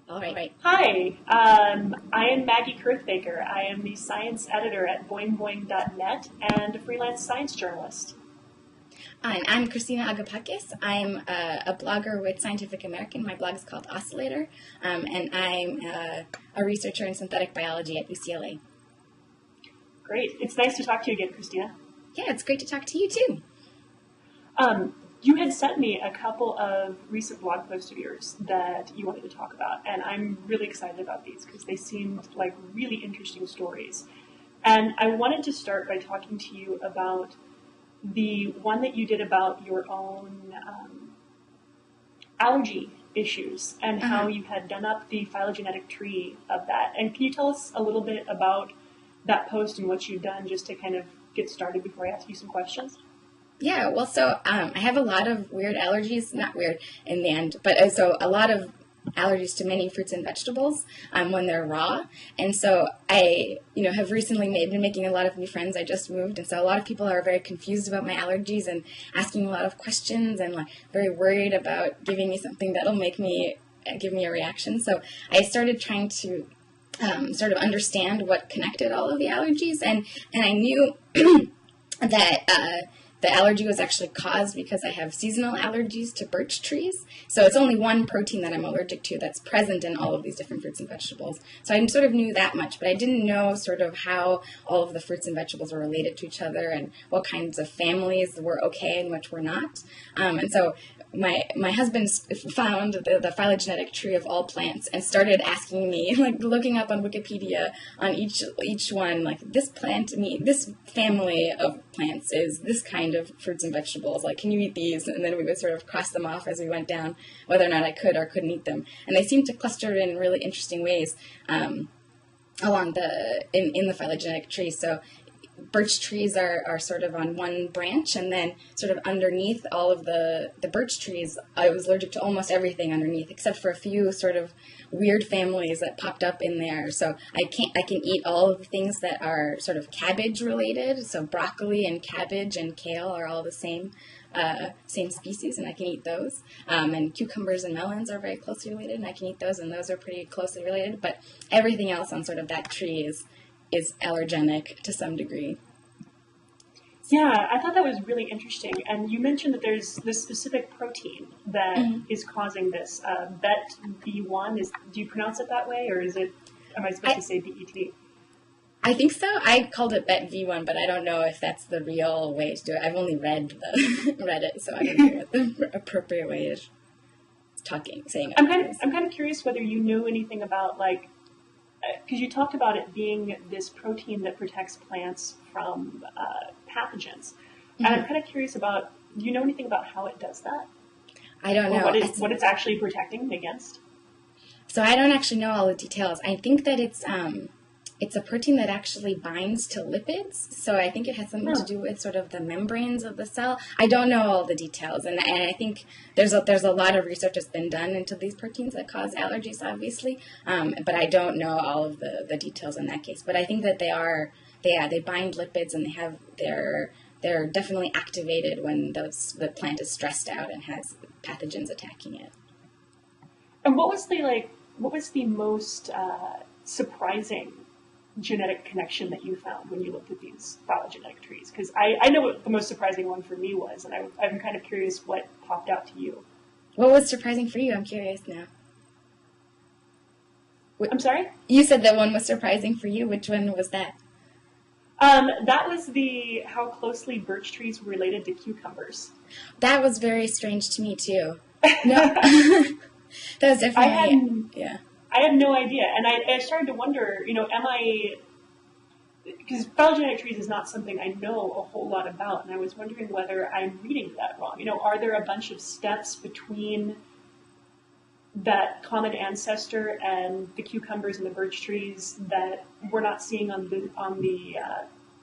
All right. Hi, I am Maggie Koerth-Baker. I am the science editor at boing.net and a freelance science journalist. And I'm Christina Agapakis. I'm a blogger with Scientific American. My blog is called Oscillator, and I'm a researcher in synthetic biology at UCLA. Great. It's nice to talk to you again, Christina. Yeah, it's great to talk to you too. You had sent me a couple of recent blog posts of yours that you wanted to talk about, and I'm really excited about these because they seemed like really interesting stories. And I wanted to start by talking to you about the one that you did about your own allergy issues and how you had done up the phylogenetic tree of that. And can you tell us a little bit about that post and what you've done just to kind of get started before I ask you some questions? Yeah, well, so I have a lot of weird allergies, not weird in the end, but so a lot of allergies to many fruits and vegetables when they're raw. And so I, have recently been making a lot of new friends. I just moved, and so a lot of people are very confused about my allergies and asking a lot of questions and like very worried about giving me something that'll give me a reaction. So I started trying to sort of understand what connected all of the allergies, and I knew that the allergy was actually caused because I have seasonal allergies to birch trees. So it's only one protein that I'm allergic to that's present in all of these different fruits and vegetables. So I sort of knew that much, but I didn't know sort of how all of the fruits and vegetables were related to each other and what kinds of families were okay and which were not. And so my husband found the phylogenetic tree of all plants and started asking me, like looking up on Wikipedia on each one, like this family of plants is this kind of fruits and vegetables. Like, can you eat these? And then we would sort of cross them off as we went down, whether or not I could or couldn't eat them. And they seemed to cluster in really interesting ways along in the phylogenetic tree. So birch trees are sort of on one branch, and then sort of underneath all of the birch trees, I was allergic to almost everything underneath, except for a few sort of weird families that popped up in there. So I can eat all of the things that are sort of cabbage related. So broccoli and cabbage and kale are all the same species, and I can eat those. And cucumbers and melons are very closely related, and I can eat those, and those are pretty closely related. But everything else on sort of that tree is allergenic to some degree. Yeah, I thought that was really interesting. And you mentioned that there's this specific protein that is causing this. BET-V1, do you pronounce it that way, or am I supposed to say BET? I think so. I called it BET-V1, but I don't know if that's the real way to do it. I've only read it, so I don't know what the appropriate way is saying it. I'm kind of curious whether you know anything about, like, because you talked about it being this protein that protects plants from pathogens. And I'm kind of curious about, do you know anything about how it does that? I don't know. What it's actually protecting against? So I don't actually know all the details. I think that it's a protein that actually binds to lipids. So I think it has something to do with sort of the membranes of the cell. I don't know all the details, and I think there's a lot of research that's been done into these proteins that cause allergies, obviously. But I don't know all of the details in that case. But I think that they bind lipids, and they're definitely activated when the plant is stressed out and has pathogens attacking it. And what was the most surprising genetic connection that you found when you looked at these phylogenetic trees? Because I know what the most surprising one for me was, and I'm kind of curious what popped out to you. What was surprising for you? I'm curious now. I'm sorry? You said that one was surprising for you. Which one was that? That was how closely birch trees were related to cucumbers. That was very strange to me, too. No, that was definitely, I had no idea, and I started to wonder, because phylogenetic trees is not something I know a whole lot about, and I was wondering whether I'm reading that wrong. Are there a bunch of steps between that common ancestor and the cucumbers and the birch trees that we're not seeing on the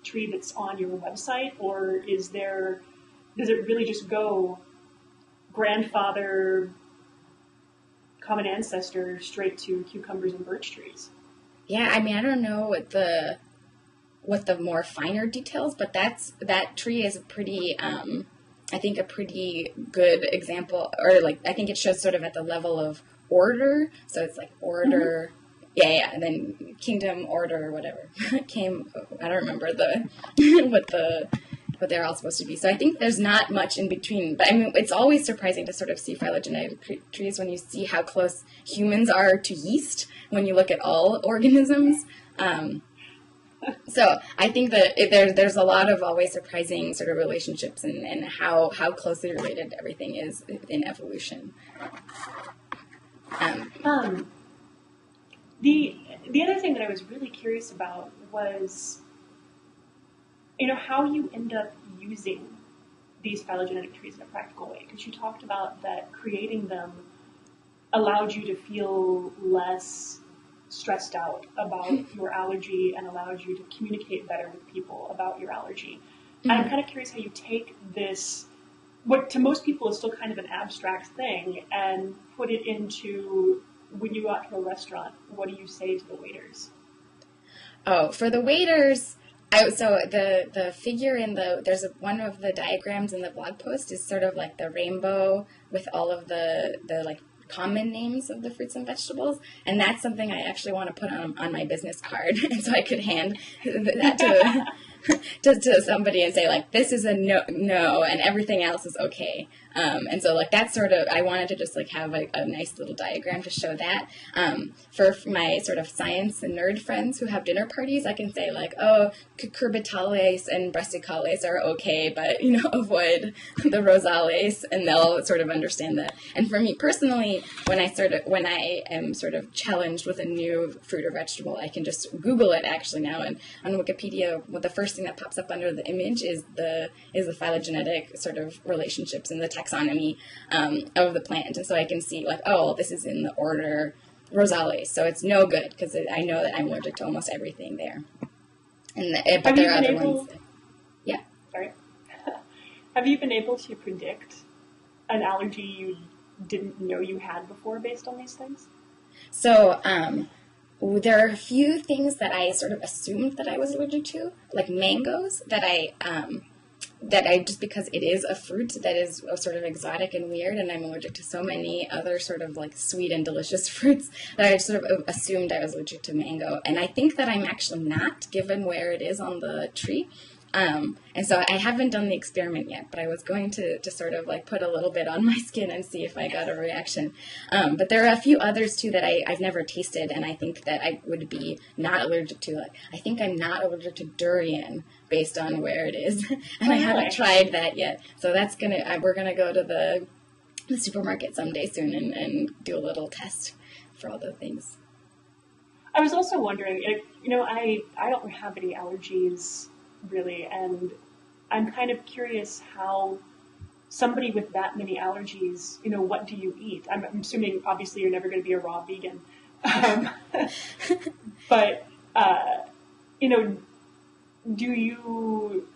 tree that's on your website, or does it really just go grandfather, common ancestor straight to cucumbers and birch trees? Yeah, I mean, I don't know what the more finer details, but that tree is I think a pretty good example, or I think it shows sort of at the level of order. So it's like order. Yeah, and then kingdom, order, whatever came. I don't remember what they're all supposed to be. So I think there's not much in between. But I mean, it's always surprising to sort of see phylogenetic trees when you see how close humans are to yeast when you look at all organisms. So I think that there's a lot of always surprising sort of relationships and how closely related everything is in evolution. The other thing that I was really curious about was, how you end up using these phylogenetic trees in a practical way. Because you talked about that creating them allowed you to feel less stressed out about your allergy and allowed you to communicate better with people about your allergy. And I'm kind of curious how you take this, what to most people is still kind of an abstract thing, and put it into, when you go out to a restaurant, what do you say to the waiters? Oh, for the waiters, so the figure in there's one of the diagrams in the blog post is sort of like the rainbow with all of the like common names of the fruits and vegetables, and that's something I actually want to put on my business card, and so I could hand that to somebody and say, like, this is a no, and everything else is okay. And so, like, that's sort of, I wanted to just, like, have a nice little diagram to show that. For my sort of science and nerd friends who have dinner parties, I can say, like, oh, cucurbitales and brassicales are okay, but, avoid the rosales, and they'll sort of understand that. And for me personally, when I am sort of challenged with a new fruit or vegetable, I can just Google it actually now, and on Wikipedia, the first thing that pops up under the image is the phylogenetic sort of relationships and the taxonomy of the plant, and so I can see, like, oh, this is in the order Rosales, so it's no good because I know that I'm allergic to almost everything there. But there are other ones. Yeah. Sorry. Have you been able to predict an allergy you didn't know you had before based on these things? So there are a few things that I sort of assumed that I was allergic to, like mangoes, that I just, because it is a fruit that is sort of exotic and weird, and I'm allergic to so many other sort of like sweet and delicious fruits, that I sort of assumed I was allergic to mango. And I think that I'm actually not, given where it is on the tree. And so I haven't done the experiment yet, but I was going to sort of like put a little bit on my skin and see if I got a reaction. But there are a few others too that I've never tasted, and I think that I would be not allergic to. Like, I think I'm not allergic to durian based on where it is, and I haven't tried that yet. So we're gonna go to the supermarket someday soon and do a little test for all the things. I was also wondering, I don't have any allergies really, and I'm kind of curious how somebody with that many allergies, what do you eat? I'm assuming obviously you're never going to be a raw vegan, but do you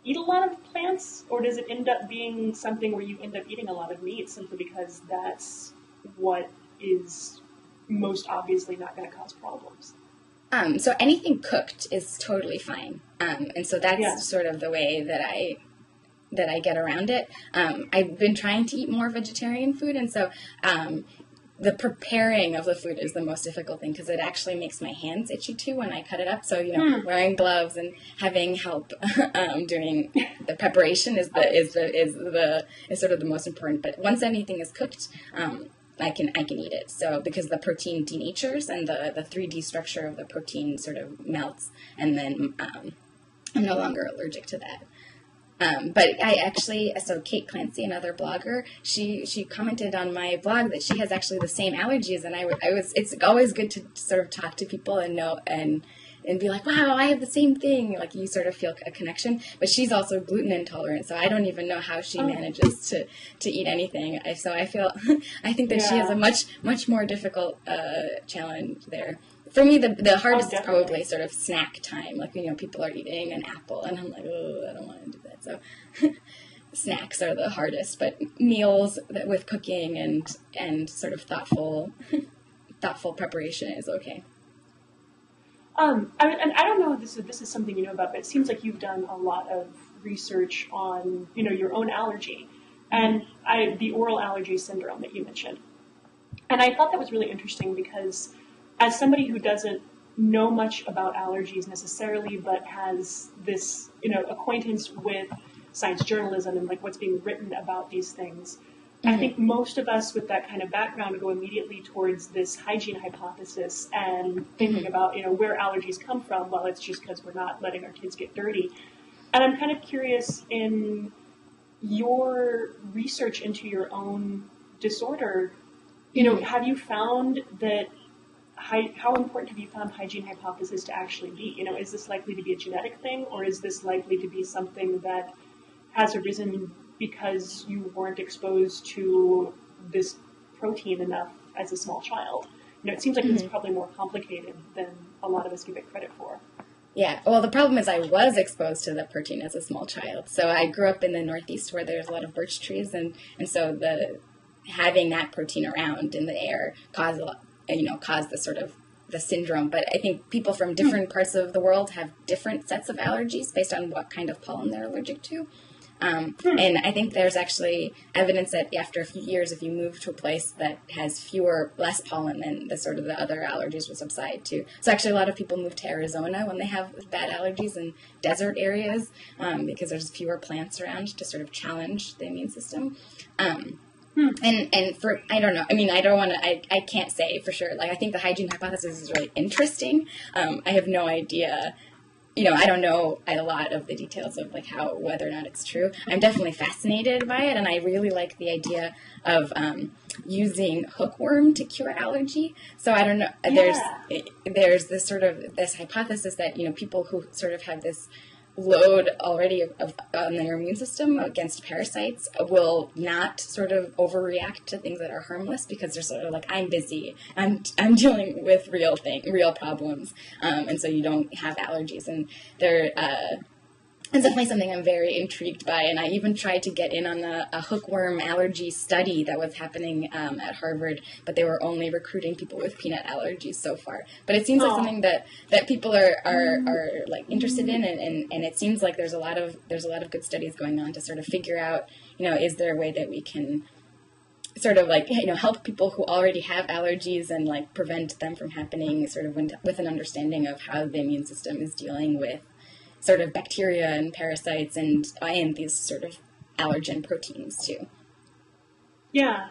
eat a lot of plants, or does it end up being something where you end up eating a lot of meat simply because that's what is most obviously not going to cause problems? So anything cooked is totally fine. And so that's sort of the way that I get around it. I've been trying to eat more vegetarian food, and so the preparing of the food is the most difficult thing, because it actually makes my hands itchy too when I cut it up. So wearing gloves and having help doing the preparation is sort of the most important. But once anything is cooked, I can eat it. So because the protein denatures and the 3D structure of the protein sort of melts, and then I'm no longer allergic to that. But I actually, so Kate Clancy, another blogger, she commented on my blog that she has actually the same allergies, and it's always good to sort of talk to people and know and be like, wow, I have the same thing. Like, you sort of feel a connection. But she's also gluten intolerant, so I don't even know how she manages to eat anything. So I think that she has a much more difficult challenge there. For me, the hardest is probably sort of snack time. Like, people are eating an apple, and I'm like, oh, I don't want to do that. So snacks are the hardest, but meals with cooking and sort of thoughtful preparation is okay. And I don't know if this is something you know about, but it seems like you've done a lot of research on, your own allergy and the oral allergy syndrome that you mentioned. And I thought that was really interesting because as somebody who doesn't know much about allergies necessarily, but has this, acquaintance with science journalism and like what's being written about these things, I think most of us with that kind of background go immediately towards this hygiene hypothesis and thinking about, where allergies come from. Well, it's just because we're not letting our kids get dirty. And I'm kind of curious in your research into your own disorder, have you found that, how important have you found hygiene hypothesis to actually be? Is this likely to be a genetic thing, or is this likely to be something that has arisen because you weren't exposed to this protein enough as a small child? It seems like it's probably more complicated than a lot of us give it credit for. Yeah, well, the problem is I was exposed to the protein as a small child. So I grew up in the Northeast where there's a lot of birch trees, and so having that protein around in the air caused the sort of the syndrome. But I think people from different parts of the world have different sets of allergies based on what kind of pollen they're allergic to. And I think there's actually evidence that after a few years, if you move to a place that has less pollen, then the other allergies will subside too. So actually a lot of people move to Arizona when they have bad allergies in desert areas, because there's fewer plants around to sort of challenge the immune system. And for, I don't know, I can't say for sure. Like, I think the hygiene hypothesis is really interesting. I have no idea. I don't know a lot of the details of like whether or not it's true. I'm definitely fascinated by it, and I really like the idea of using hookworm to cure allergy. So I don't know. Yeah. There's this hypothesis that people who sort of have this load already on their immune system against parasites will not sort of overreact to things that are harmless because they're sort of like, I'm busy, I'm dealing with real problems, and so you don't have allergies. And it's definitely something I'm very intrigued by, and I even tried to get in on a hookworm allergy study that was happening at Harvard, but they were only recruiting people with peanut allergies so far. But it seems like something that people are like interested in, and it seems like there's a lot of good studies going on to sort of figure out, is there a way that we can sort of like, help people who already have allergies and like prevent them from happening, sort of with an understanding of how the immune system is dealing with sort of bacteria and parasites and these sort of allergen proteins too. Yeah.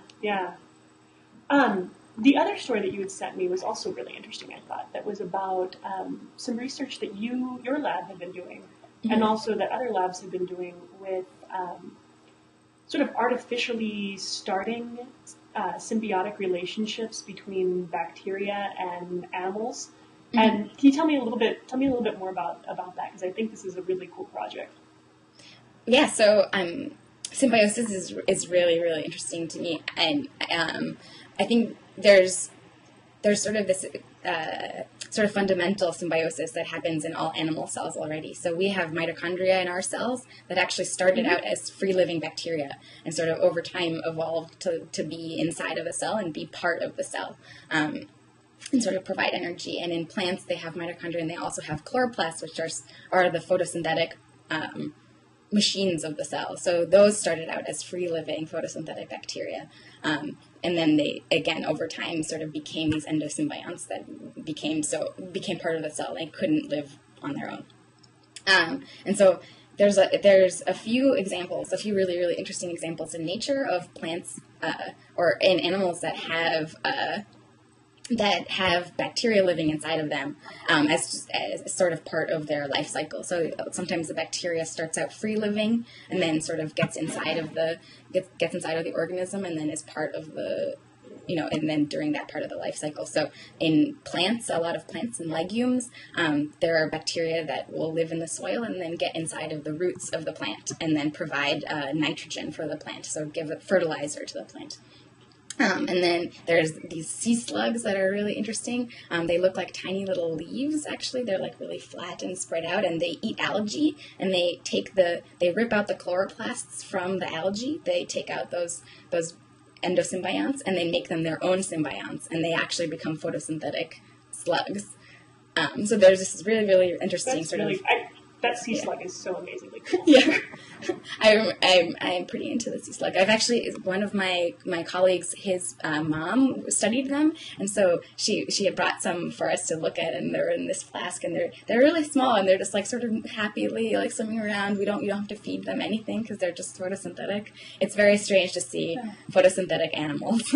The other story that you had sent me was also really interesting, I thought, that was about some research that your lab had been doing, and also that other labs have been doing with sort of artificially starting symbiotic relationships between bacteria and animals. And can you tell me a little bit more about that? Because I think this is a really cool project. Yeah. So symbiosis is really, really interesting to me, and I think there's sort of this sort of fundamental symbiosis that happens in all animal cells already. So we have mitochondria in our cells that actually started out as free-living bacteria and sort of over time evolved to be inside of a cell and be part of the cell. And sort of provide energy. And in plants, they have mitochondria, and they also have chloroplasts, which are the photosynthetic machines of the cell. So those started out as free-living photosynthetic bacteria. And then they, again, over time, sort of became these endosymbionts that became part of the cell. They couldn't live on their own. And so there's a few really, really interesting examples in nature of plants or in animals that have bacteria living inside of them as sort of part of their life cycle. So sometimes the bacteria starts out free living and then sort of gets inside of the organism and then is part of the, and then during that part of the life cycle. So in plants, a lot of plants and legumes, there are bacteria that will live in the soil and then get inside of the roots of the plant and then provide nitrogen for the plant, so give fertilizer to the plant. And then there's these sea slugs that are really interesting. They look like tiny little leaves, actually. They're like really flat and spread out, and they eat algae, and they rip out the chloroplasts from the algae. They take out those endosymbionts, and they make them their own symbionts, and they actually become photosynthetic slugs. So there's this really, really interesting That sea slug is so amazingly cool. Yeah, I'm pretty into the sea slug. I've actually, one of my colleagues, his mom studied them, and so she had brought some for us to look at, and they're in this flask, and they're really small, and they're just like sort of happily like swimming around. You don't have to feed them anything because they're just photosynthetic. It's very strange to see photosynthetic animals.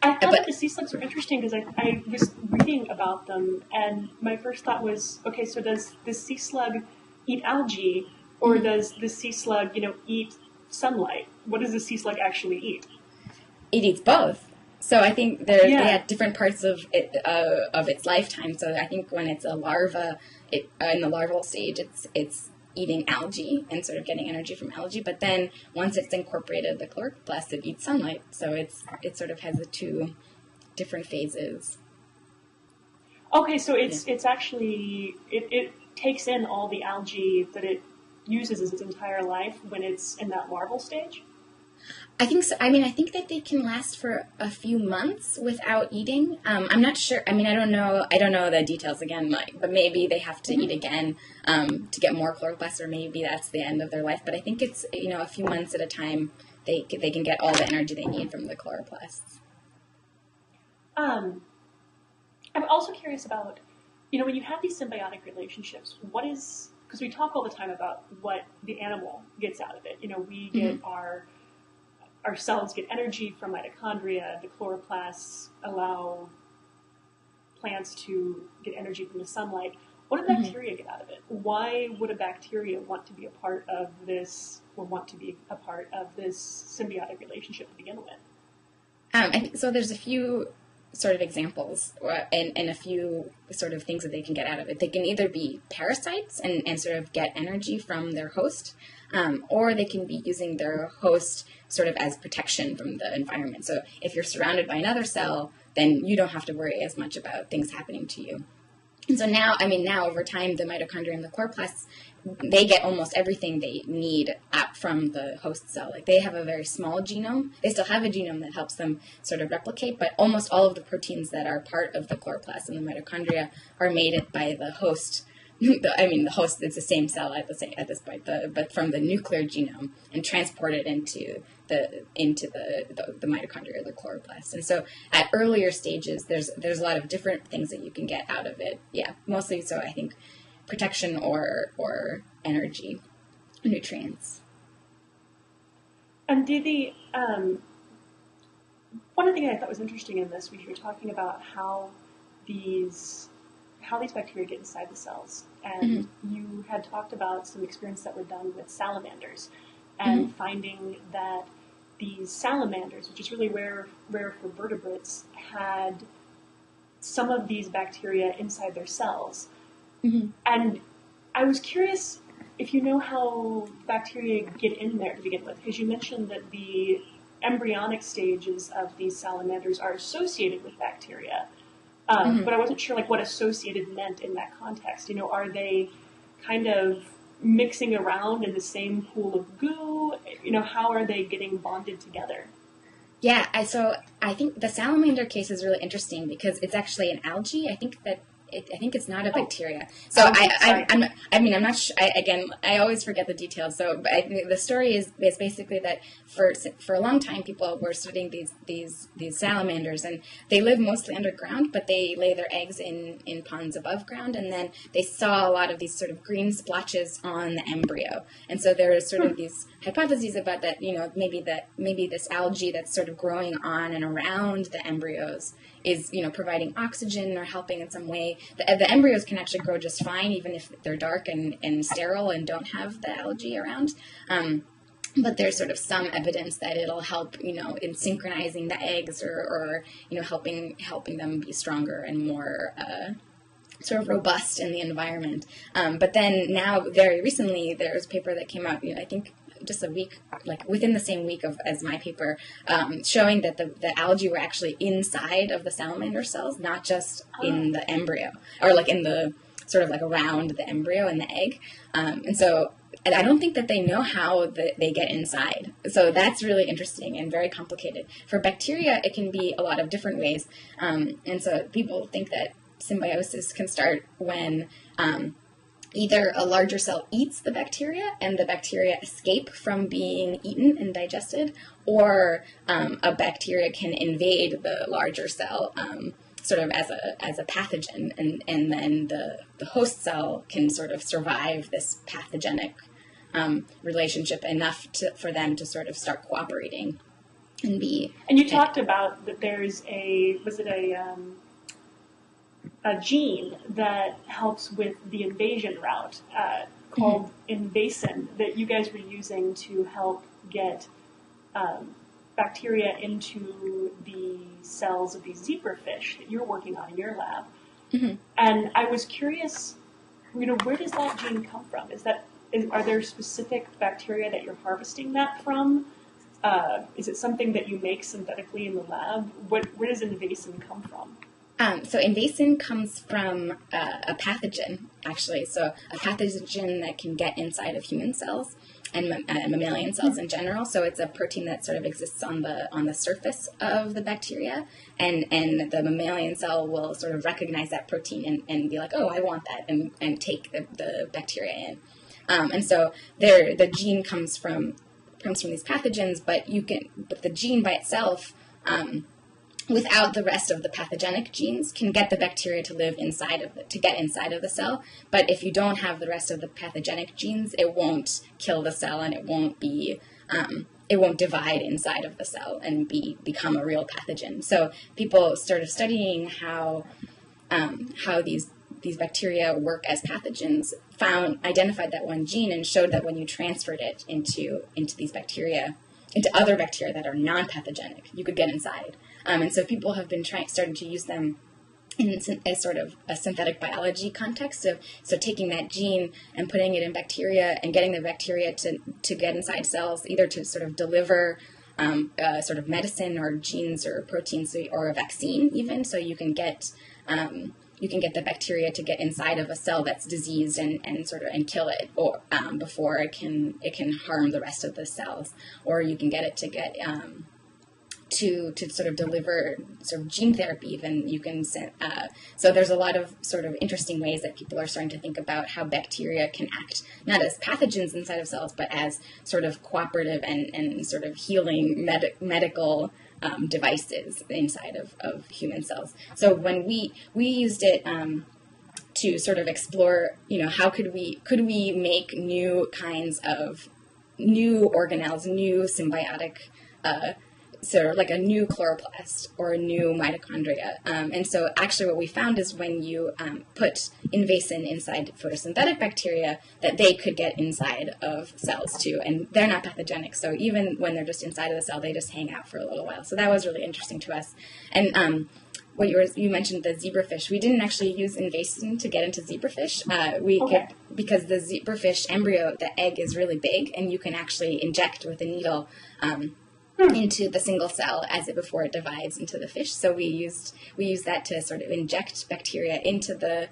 I thought that the sea slugs were interesting because I was reading about them, and my first thought was, okay, so does the sea slug eat algae, or does the sea slug, eat sunlight? What does the sea slug actually eat? It eats both. So I think they had different parts of its lifetime. So I think when it's a larva, in the larval stage, it's eating algae and sort of getting energy from algae, but then once it's incorporated the chloroplast, it eats sunlight. So it sort of has the two different phases. Okay, so it's actually it takes in all the algae that it uses as its entire life when it's in that larval stage? I think so. I mean, I think that they can last for a few months without eating. I'm not sure. I mean, I don't know the details again, but maybe they have to eat again to get more chloroplasts, or maybe that's the end of their life. But I think it's, a few months at a time they can get all the energy they need from the chloroplasts. I'm also curious about, when you have these symbiotic relationships, because we talk all the time about what the animal gets out of it. We get our cells get energy from mitochondria. The chloroplasts allow plants to get energy from the sunlight. What do bacteria get out of it? Why would a bacteria want to be a part of this, or want to be a part of this symbiotic relationship to begin with? I think so. There's a few sort of examples and a few sort of things that they can get out of it. They can either be parasites and sort of get energy from their host, or they can be using their host sort of as protection from the environment. So if you're surrounded by another cell, then you don't have to worry as much about things happening to you. And so now over time, the mitochondria and the chloroplasts, they get almost everything they need out from the host cell. Like, they have a very small genome. They still have a genome that helps them sort of replicate, but almost all of the proteins that are part of the chloroplast and the mitochondria are made by the host. The host, it's the same cell at this point, but from the nuclear genome, and transported into the mitochondria or the chloroplast. And so at earlier stages, there's a lot of different things that you can get out of it. Yeah, mostly so I think protection or energy, nutrients. And one thing I thought was interesting in this, we were talking about how these bacteria get inside the cells. And you had talked about some experiments that were done with salamanders, and finding that these salamanders, which is really rare for vertebrates, had some of these bacteria inside their cells. And I was curious if you know how bacteria get in there to begin with, because you mentioned that the embryonic stages of these salamanders are associated with bacteria. But I wasn't sure what associated meant in that context. Are they kind of mixing around in the same pool of goo? How are they getting bonded together? Yeah, so I think the salamander case is really interesting because it's actually an algae. I think it's not a bacteria. So I'm not sure. I always forget the details. So, but I think the story is basically that for a long time, people were studying these salamanders, and they live mostly underground, but they lay their eggs in ponds above ground, and then they saw a lot of these sort of green splotches on the embryo, and so there are sort of these hypotheses about that. Maybe this algae that's sort of growing on and around the embryos is providing oxygen or helping in some way. The embryos can actually grow just fine, even if they're dark and sterile and don't have the algae around. But there's sort of some evidence that it'll help, in synchronizing the eggs or helping them be stronger and more sort of robust in the environment. But then now, very recently, there was a paper that came out, I think just a week, within the same week as my paper, showing that the algae were actually inside of the salamander cells, not just in the embryo, or in the sort of around the embryo and the egg. And so I don't think that they know how they get inside. So that's really interesting and very complicated. For bacteria, it can be a lot of different ways. And so people think that symbiosis can start when either a larger cell eats the bacteria and the bacteria escape from being eaten and digested, or a bacteria can invade the larger cell sort of as a pathogen, and then the host cell can sort of survive this pathogenic relationship enough for them to sort of start cooperating and be. And you talked about that there's a gene that helps with the invasion route called invasin that you guys were using to help get bacteria into the cells of these zebrafish that you're working on in your lab. Mm-hmm. And I was curious, where does that gene come from? Are there specific bacteria that you're harvesting that from? Is it something that you make synthetically in the lab? Where does invasin come from? So invasin comes from a pathogen, actually. So a pathogen that can get inside of human cells and mammalian cells in general. So it's a protein that sort of exists on the surface of the bacteria, and the mammalian cell will sort of recognize that protein and be like, oh, I want that, and take the bacteria in. And so the gene comes from these pathogens, but the gene by itself, without the rest of the pathogenic genes, can get the bacteria to live inside of the cell. But if you don't have the rest of the pathogenic genes, it won't kill the cell, and it won't divide inside of the cell and become a real pathogen. So people started studying how these bacteria work as pathogens, identified that one gene, and showed that when you transferred it into these bacteria, into other bacteria that are non-pathogenic, you could get inside. And so people have been starting to use them in a sort of a synthetic biology context of taking that gene and putting it in bacteria and getting the bacteria to get inside cells, either to sort of deliver sort of medicine or genes or proteins or a vaccine even. So you can get the bacteria to get inside of a cell that's diseased and kill it, or before it can harm the rest of the cells, or you can get it to sort of deliver sort of gene therapy. Even you can send. So there's a lot of sort of interesting ways that people are starting to think about how bacteria can act not as pathogens inside of cells, but as sort of cooperative and sort of healing medical devices inside of human cells. So when we used it to sort of explore, how could we make new kinds of new organelles, new symbiotic, sort of like a new chloroplast or a new mitochondria. And so actually what we found is when you put invasin inside photosynthetic bacteria, that they could get inside of cells too. And they're not pathogenic. So even when they're just inside of the cell, they just hang out for a little while. So that was really interesting to us. And what you mentioned, the zebrafish, we didn't actually use invasin to get into zebrafish. Because the zebrafish embryo, the egg is really big, and you can actually inject with a needle into the single cell before it divides into the fish. So we used that to sort of inject bacteria into the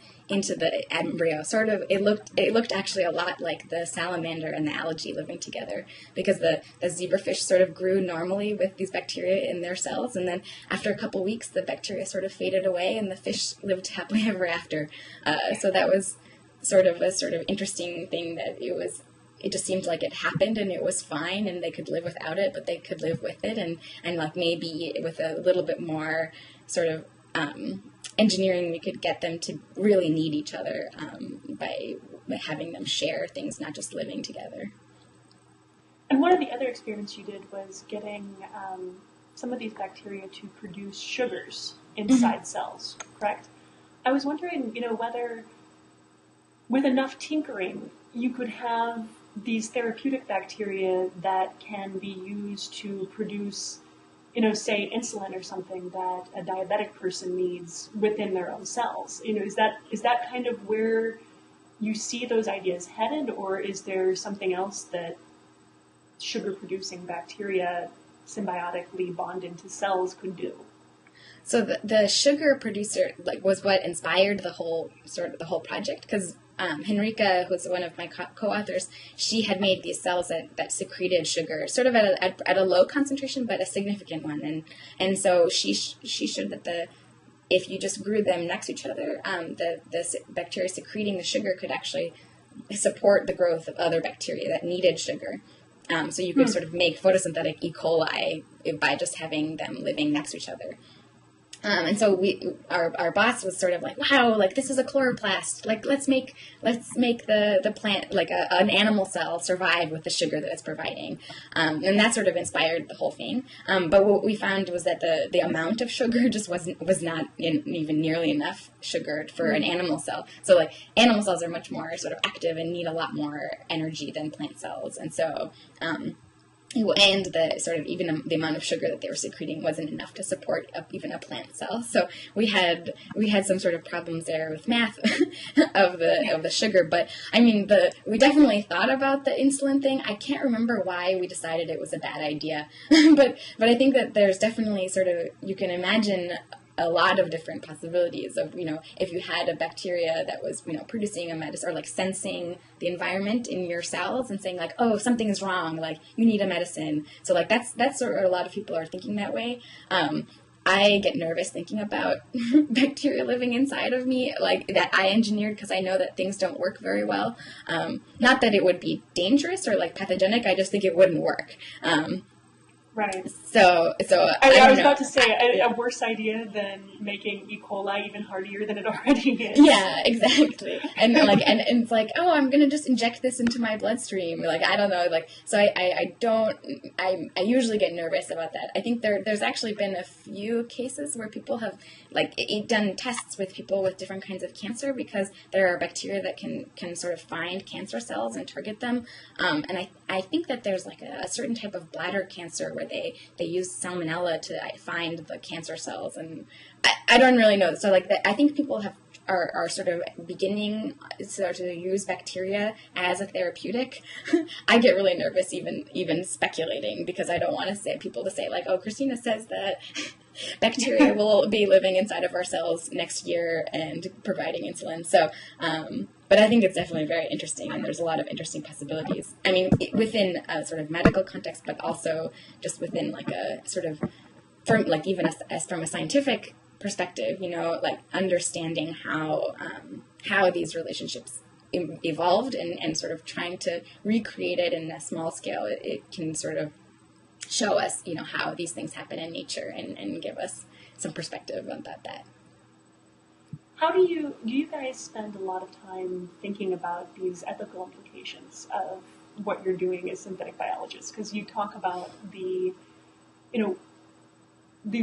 embryo. Sort of it looked actually a lot like the salamander and the algae living together, because the zebrafish sort of grew normally with these bacteria in their cells, and then after a couple weeks the bacteria sort of faded away and the fish lived happily ever after. So that was sort of interesting thing, that it just seemed like it happened and it was fine and they could live without it, but they could live with it, and like maybe with a little bit more sort of engineering, we could get them to really need each other by having them share things, not just living together. And one of the other experiments you did was getting some of these bacteria to produce sugars inside cells, correct? I was wondering, whether with enough tinkering you could have these therapeutic bacteria that can be used to produce, say insulin or something that a diabetic person needs within their own cells. Is that kind of where you see those ideas headed, or is there something else that sugar-producing bacteria symbiotically bond into cells could do? So the sugar producer was what inspired the whole project, because Henrika, who's one of my co-authors, she had made these cells that secreted sugar, sort of at a low concentration, but a significant one, and so she showed that if you just grew them next to each other, the bacteria secreting the sugar could actually support the growth of other bacteria that needed sugar. So you could sort of make photosynthetic E. coli by just having them living next to each other. And so our boss was sort of like, wow, like this is a chloroplast. Like let's make the plant, like an animal cell, survive with the sugar that it's providing. And that sort of inspired the whole thing. But what we found was that the amount of sugar just was not even nearly enough sugar for an animal cell. So like animal cells are much more sort of active and need a lot more energy than plant cells. And so and the sort of even the amount of sugar that they were secreting wasn't enough to support even a plant cell. So we had some sort of problems there with math of the sugar. But I mean, we definitely thought about the insulin thing. I can't remember why we decided it was a bad idea, but I think that there's definitely sort of, you can imagine a lot of different possibilities of, if you had a bacteria that was, producing a medicine or like sensing the environment in your cells and saying like, oh, something is wrong, like you need a medicine. So like that's sort of, a lot of people are thinking that way. I get nervous thinking about bacteria living inside of me, like that I engineered, because I know that things don't work very well. Not that it would be dangerous or like pathogenic, I just think it wouldn't work. Right. So I was about to say a worse idea than making E. coli even hardier than it already is. Yeah, exactly. And it's like, oh, I'm gonna just inject this into my bloodstream. Like I don't know. Like so I usually get nervous about that. I think there's actually been a few cases where people have done tests with people with different kinds of cancer, because there are bacteria that can sort of find cancer cells and target them. And I think that there's like a certain type of bladder cancer where they use salmonella to find the cancer cells, and I don't really know. So like I think people are sort of beginning to use bacteria as a therapeutic. I get really nervous even speculating, because I don't want people to say like, oh, Christina says that bacteria will be living inside of our cells next year and providing insulin. So, but I think it's definitely very interesting, and there's a lot of interesting possibilities. I mean, within a sort of medical context, but also just within like a sort of, even as from a scientific perspective, like understanding how these relationships evolved and sort of trying to recreate it in a small scale, it can sort of show us, how these things happen in nature and give us some perspective about that. How do you guys spend a lot of time thinking about these ethical implications of what you're doing as synthetic biologists? Because you talk about the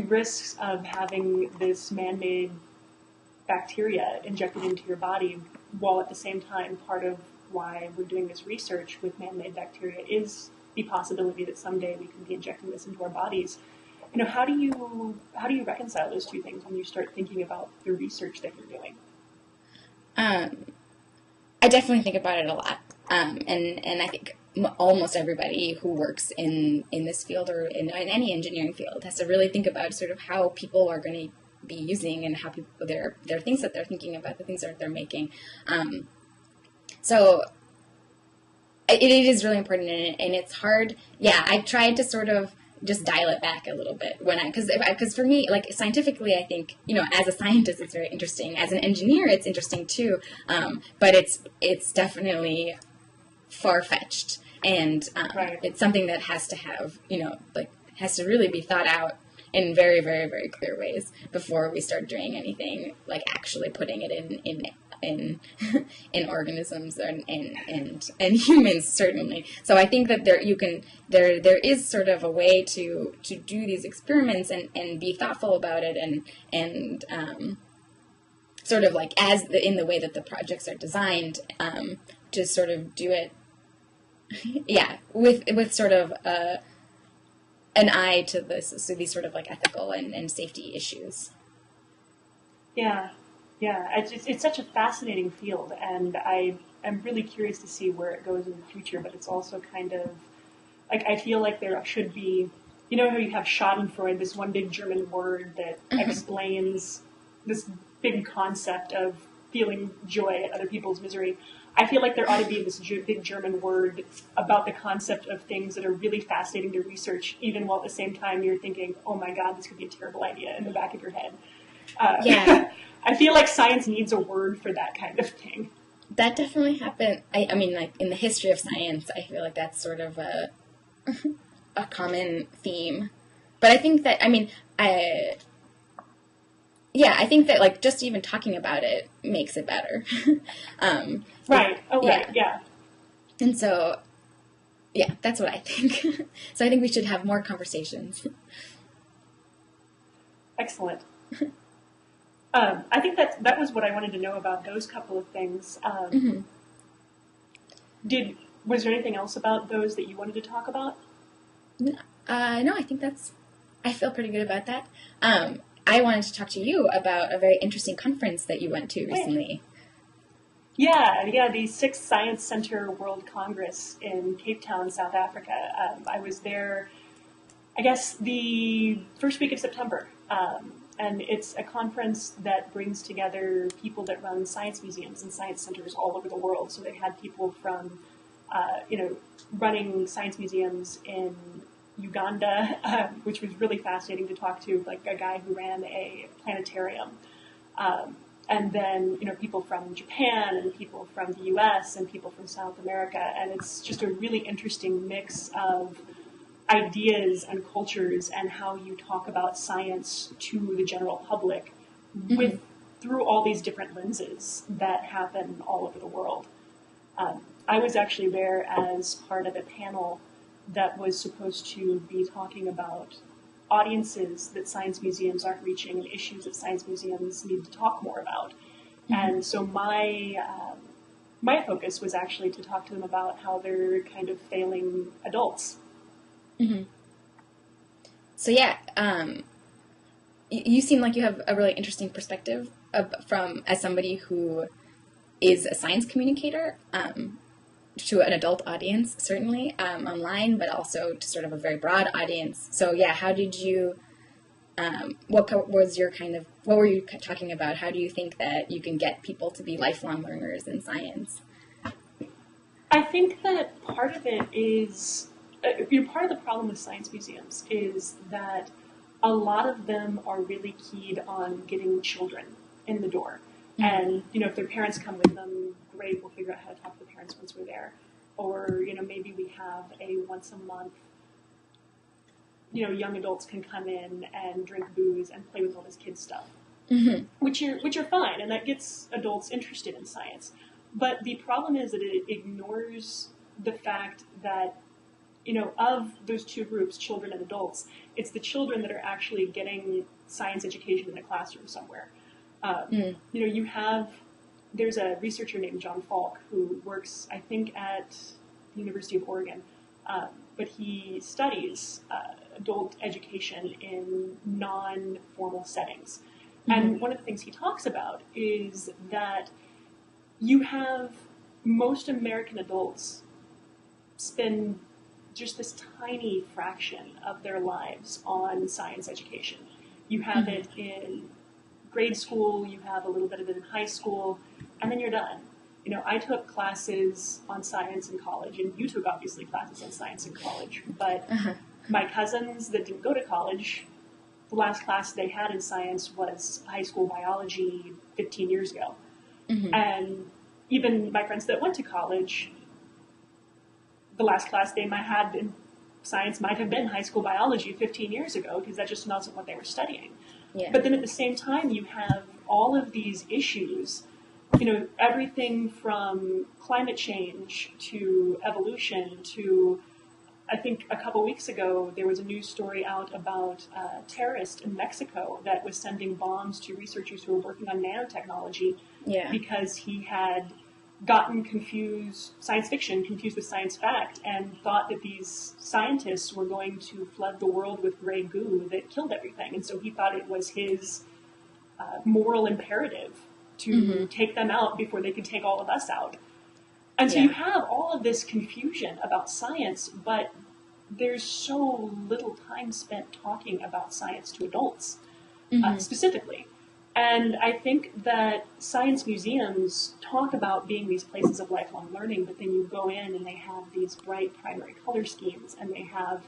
risks of having this man-made bacteria injected into your body, while at the same time, part of why we're doing this research with man-made bacteria is the possibility that someday we can be injecting this into our bodies. How do you reconcile those two things when you start thinking about the research that you're doing? I definitely think about it a lot, and I think almost everybody who works in this field or in any engineering field has to really think about sort of how people are going to be using and how people their things that they're thinking about, the things that they're making. So it is really important, and it's hard. Yeah, I tried to sort of just dial it back a little bit because for me, like scientifically, I think, as a scientist, it's very interesting. As an engineer, it's interesting too. But it's definitely far-fetched, and right. It's something that has to have, has to really be thought out in very, very, very clear ways before we start doing anything like actually putting it in organisms and humans, certainly. So I think that there is sort of a way to do these experiments and be thoughtful about it and sort of like in the way that the projects are designed, to sort of do it, yeah, with sort of an eye to these sort of like ethical and safety issues. Yeah. Yeah, it's such a fascinating field, and I'm really curious to see where it goes in the future, but it's also kind of, like, I feel like there should be, how you have Schadenfreude, this one big German word that explains this big concept of feeling joy at other people's misery. I feel like there ought to be this big German word about the concept of things that are really fascinating to research, even while at the same time you're thinking, oh my God, this could be a terrible idea in the back of your head. Yeah. I feel like science needs a word for that kind of thing. That definitely happened. I mean, like, in the history of science, I feel like that's sort of a common theme. But I think that, I think that, like, just even talking about it makes it better. Right. Oh, right. Yeah. And so, yeah, that's what I think. So I think we should have more conversations. Excellent. I think that was what I wanted to know about those couple of things. Was there anything else about those that you wanted to talk about? No, I think I feel pretty good about that. I wanted to talk to you about a very interesting conference that you went to recently. Yeah, the 6th Science Center World Congress in Cape Town, South Africa. I was there, I guess, the first week of September. And it's a conference that brings together people that run science museums and science centers all over the world. So they had people from, running science museums in Uganda, which was really fascinating to talk to, like a guy who ran a planetarium. And then, people from Japan and people from the US and people from South America. And it's just a really interesting mix of ideas and cultures and how you talk about science to the general public through all these different lenses that happen all over the world. I was actually there as part of a panel that was supposed to be talking about audiences that science museums aren't reaching and issues that science museums need to talk more about. And so my focus was actually to talk to them about how they're kind of failing adults. So yeah, you seem like you have a really interesting perspective as somebody who is a science communicator to an adult audience, certainly online, but also to sort of a very broad audience. So yeah, how did you? What were you talking about? How do you think that you can get people to be lifelong learners in science? I think that part of it is. Part of the problem with science museums is that a lot of them are really keyed on getting children in the door. And, if their parents come with them, great, we'll figure out how to talk to the parents once we're there. Or, maybe we have a once a month, young adults can come in and drink booze and play with all this kids stuff, which are fine. And that gets adults interested in science. But the problem is that it ignores the fact that of those two groups, children and adults, it's the children that are actually getting science education in a classroom somewhere. There's a researcher named John Falk who works, I think, at the University of Oregon, but he studies adult education in non-formal settings. And one of the things he talks about is that you have most American adults spend just this tiny fraction of their lives on science education. You have it in grade school, you have a little bit of it in high school, and then you're done. I took classes on science in college, and you took, obviously, classes on science in college, but my cousins that didn't go to college, the last class they had in science was high school biology 15 years ago. And even my friends that went to college, the last class they might have in science might have been high school biology 15 years ago, because that just wasn't what they were studying. Yeah. But then at the same time, you have all of these issues, everything from climate change to evolution to, I think a couple weeks ago, there was a news story out about a terrorist in Mexico that was sending bombs to researchers who were working on nanotechnology because he had gotten science fiction confused with science fact, and thought that these scientists were going to flood the world with gray goo that killed everything. And so he thought it was his moral imperative to take them out before they could take all of us out. And so you have all of this confusion about science, but there's so little time spent talking about science to adults, specifically. And I think that science museums talk about being these places of lifelong learning, but then you go in and they have these bright primary color schemes, and they have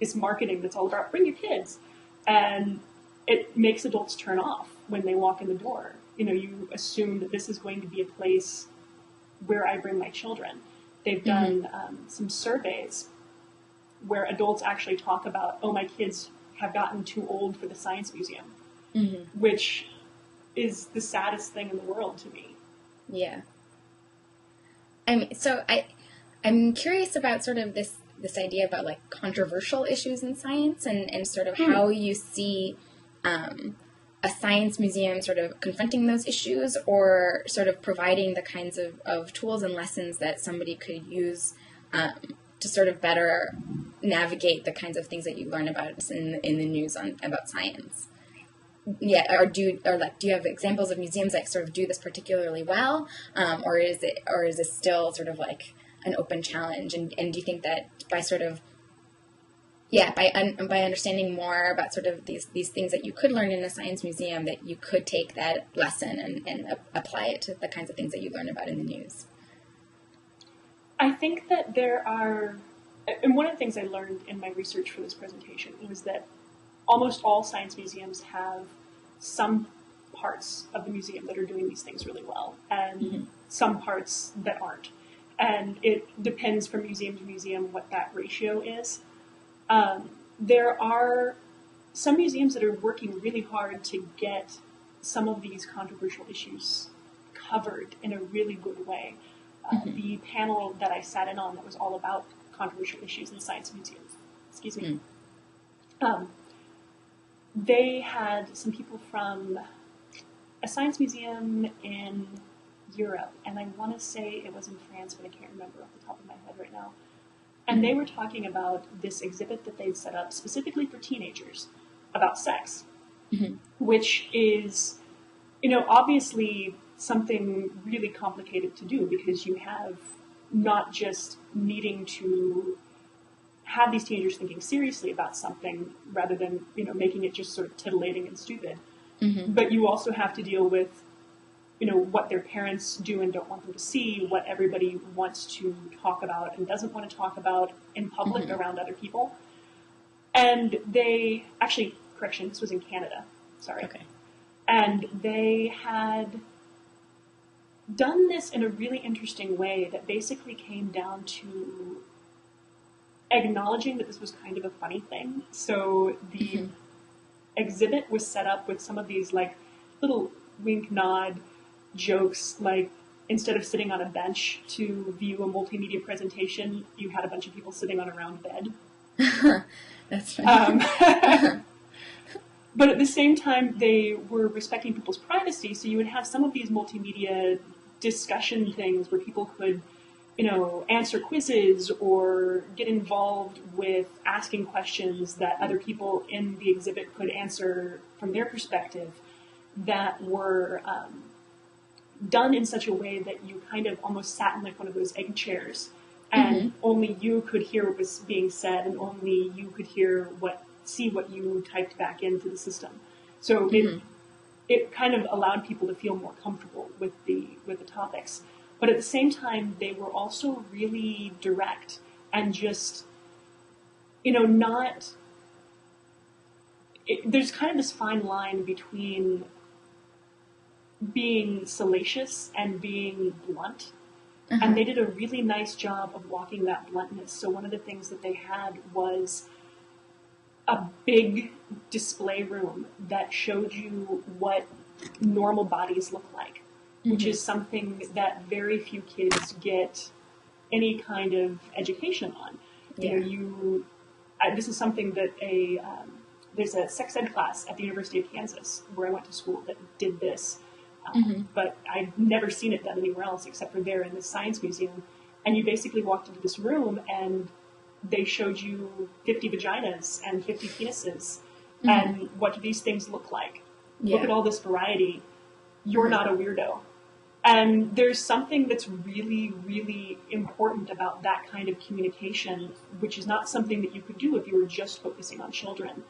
this marketing that's all about bring your kids. And it makes adults turn off. when they walk in the door. You assume that this is going to be a place where I bring my children. They've done some surveys where adults actually talk about, oh, my kids have gotten too old for the science museum, which is the saddest thing in the world to me. Yeah. I'm curious about sort of this idea about like controversial issues in science and sort of how you see a science museum sort of confronting those issues or sort of providing the kinds of tools and lessons that somebody could use to sort of better navigate the kinds of things that you learn about in the news about science. Yeah, do you have examples of museums that sort of do this particularly well, or is it still sort of like an open challenge? And do you think that by sort of by understanding more about sort of these things that you could learn in a science museum, that you could take that lesson and apply it to the kinds of things that you learn about in the news? I think that there are, and one of the things I learned in my research for this presentation was that almost all science museums have some parts of the museum that are doing these things really well, and some parts that aren't. And it depends from museum to museum what that ratio is. There are some museums that are working really hard to get some of these controversial issues covered in a really good way. The panel that I sat in on that was all about controversial issues in science museums, they had some people from a science museum in Europe, and I want to say it was in France, but I can't remember off the top of my head right now. And they were talking about this exhibit that they'd set up specifically for teenagers about sex, which is, obviously something really complicated to do, because you have not just needing to have these teenagers thinking seriously about something rather than, making it just sort of titillating and stupid, but you also have to deal with what their parents do and don't want them to see, what everybody wants to talk about and doesn't want to talk about in public around other people. And this was in Canada, sorry. Okay. And they had done this in a really interesting way that basically came down to acknowledging that this was kind of a funny thing. So the exhibit was set up with some of these like little wink nod jokes, like instead of sitting on a bench to view a multimedia presentation, you had a bunch of people sitting on a round bed. That's funny. But at the same time, they were respecting people's privacy, so you would have some of these multimedia discussion things where people could, answer quizzes or get involved with asking questions that other people in the exhibit could answer from their perspective, that were done in such a way that you kind of almost sat in like one of those egg chairs, and only you could hear what was being said, and only you could see what you typed back into the system. So it kind of allowed people to feel more comfortable with the topics. But at the same time, they were also really direct and just, there's kind of this fine line between being salacious and being blunt. And they did a really nice job of walking that bluntness. So one of the things that they had was a big display room that showed you what normal bodies look like, which is something that very few kids get any kind of education on. This is something that there's a sex ed class at the University of Kansas where I went to school that did this. But I'd never seen it done anywhere else except for there in the Science Museum. And you basically walked into this room and they showed you 50 vaginas and 50 penises and what do these things look like. Look at all this variety. You're not a weirdo. And there's something that's really, really important about that kind of communication, which is not something that you could do if you were just focusing on children.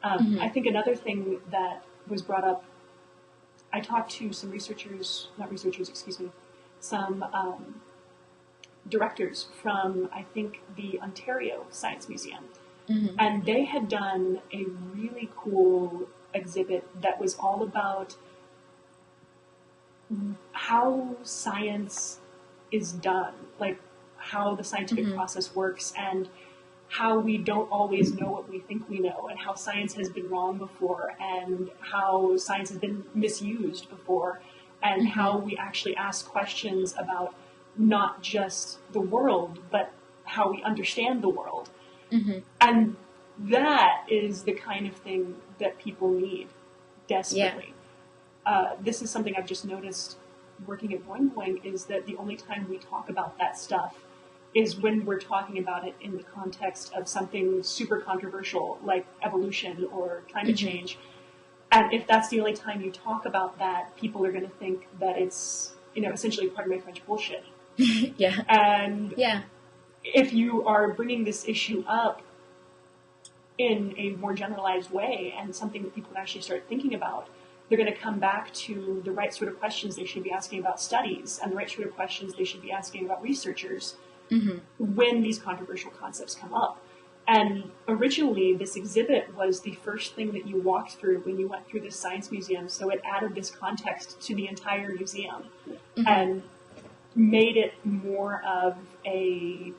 I think another thing that was brought up, I talked to some some directors from, I think, the Ontario Science Museum. And they had done a really cool exhibit that was all about how science is done, like how the scientific process works, and how we don't always know what we think we know, and how science has been wrong before, and how science has been misused before, and how we actually ask questions about not just the world, but how we understand the world. And that is the kind of thing that people need desperately. This is something I've just noticed working at Boing, is that the only time we talk about that stuff is when we're talking about it in the context of something super controversial like evolution or climate change. And if that's the only time you talk about that, people are going to think that it's, essentially, pardon my French, bullshit. And if you are bringing this issue up in a more generalized way and something that people can actually start thinking about, they're going to come back to the right sort of questions they should be asking about studies and the right sort of questions they should be asking about researchers when these controversial concepts come up. And originally, this exhibit was the first thing that you walked through when you went through this science museum, so it added this context to the entire museum and made it more of a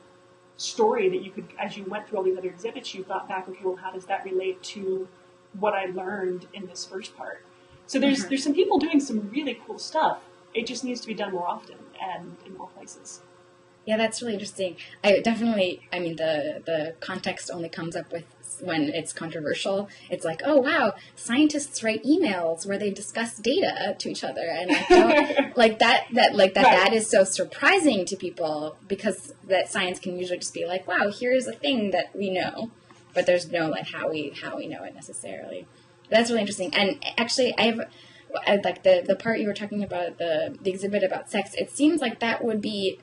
story that you could, as you went through all these other exhibits, you thought back, okay, well, how does that relate to what I learned in this first part? So there's some people doing some really cool stuff. It just needs to be done more often and in more places. Yeah, that's really interesting. The context only comes up with when it's controversial. It's like, oh wow, scientists write emails where they discuss data to each other, and I feel that is so surprising to people, because that science can usually just be like, wow, here's a thing that we know, but there's no like how we know it necessarily. That's really interesting. And actually, I like the part you were talking about, the exhibit about sex. It seems like that would be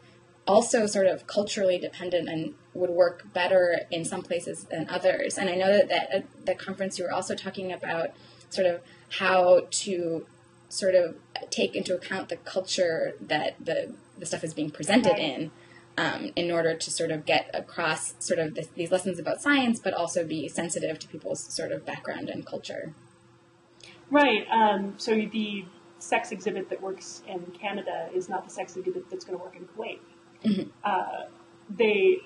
also sort of culturally dependent and would work better in some places than others. And I know that at the conference you were also talking about sort of how to sort of take into account the culture that the stuff is being presented in order to sort of get across sort of these lessons about science, but also be sensitive to people's sort of background and culture. Right. So the sex exhibit that works in Canada is not the sex exhibit that's going to work in Kuwait.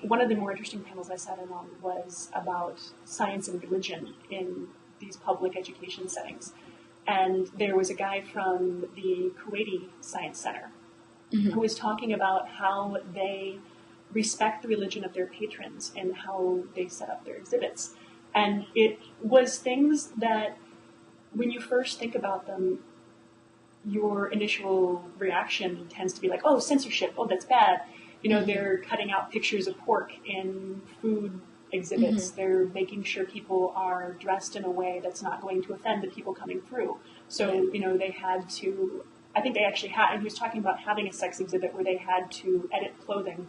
One of the more interesting panels I sat in on was about science and religion in these public education settings. And there was a guy from the Kuwaiti Science Center who was talking about how they respect the religion of their patrons and how they set up their exhibits. And it was things that, when you first think about them, your initial reaction tends to be like, oh, censorship, oh, that's bad. They're cutting out pictures of pork in food exhibits. They're making sure people are dressed in a way that's not going to offend the people coming through. So, they had to, I think they actually had, and he was talking about having a sex exhibit where they had to edit clothing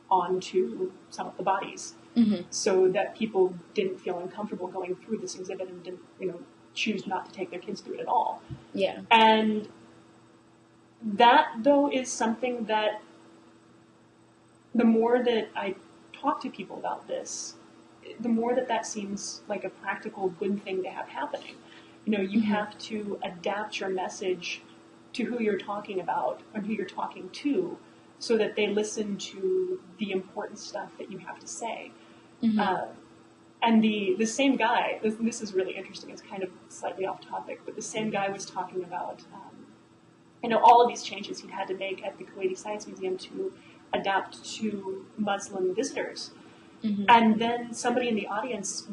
onto some of the bodies so that people didn't feel uncomfortable going through this exhibit and didn't, choose not to take their kids through it at all. Yeah. And that, though, is something that the more that I talk to people about this, the more that seems like a practical good thing to have happening. You have to adapt your message to who you're talking about and who you're talking to so that they listen to the important stuff that you have to say. And the same guy, this is really interesting, it's kind of slightly off topic, but the same guy was talking about, all of these changes he'd had to make at the Kuwaiti Science Museum to adapt to Muslim visitors. And then somebody in the audience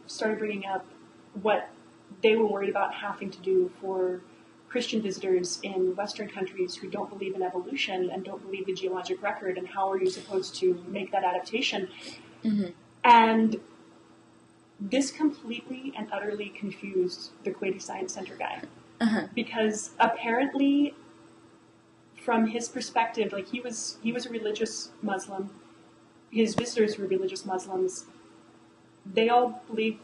started bringing up what they were worried about having to do for Christian visitors in Western countries who don't believe in evolution and don't believe the geologic record, and how are you supposed to make that adaptation? And this completely and utterly confused the Kuwaiti Science Center guy. Because apparently, from his perspective, like he was a religious Muslim, his visitors were religious Muslims, they all believed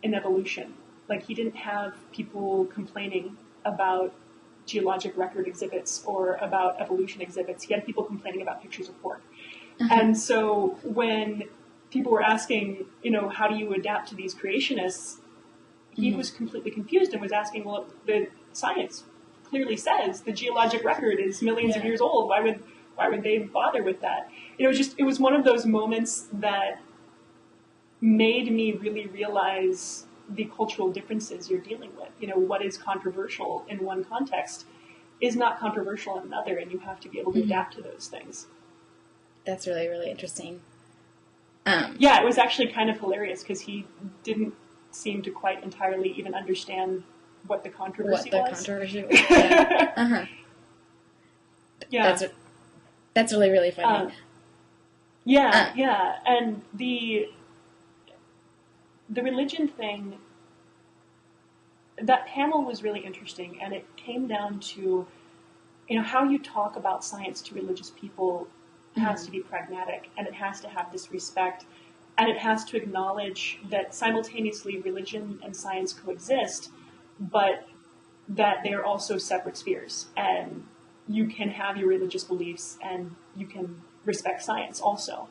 in evolution. Like, he didn't have people complaining about geologic record exhibits or about evolution exhibits. He had people complaining about pictures of pork. And so when people were asking, how do you adapt to these creationists, he was completely confused and was asking, well, the science clearly says the geologic record is millions of years old. Why would they bother with that? It was one of those moments that made me really realize the cultural differences you're dealing with. What is controversial in one context is not controversial in another, and you have to be able to adapt to those things. That's really, really interesting. Yeah, it was actually kind of hilarious because he didn't seem to quite entirely even understand what the controversy was. Yeah. Uh-huh. Yeah. That's really, really funny. Yeah. And the religion thing, that panel was really interesting, and it came down to, how you talk about science to religious people has to be pragmatic, and it has to have this respect, and it has to acknowledge that simultaneously religion and science coexist, but that they are also separate spheres, and you can have your religious beliefs and you can respect science also.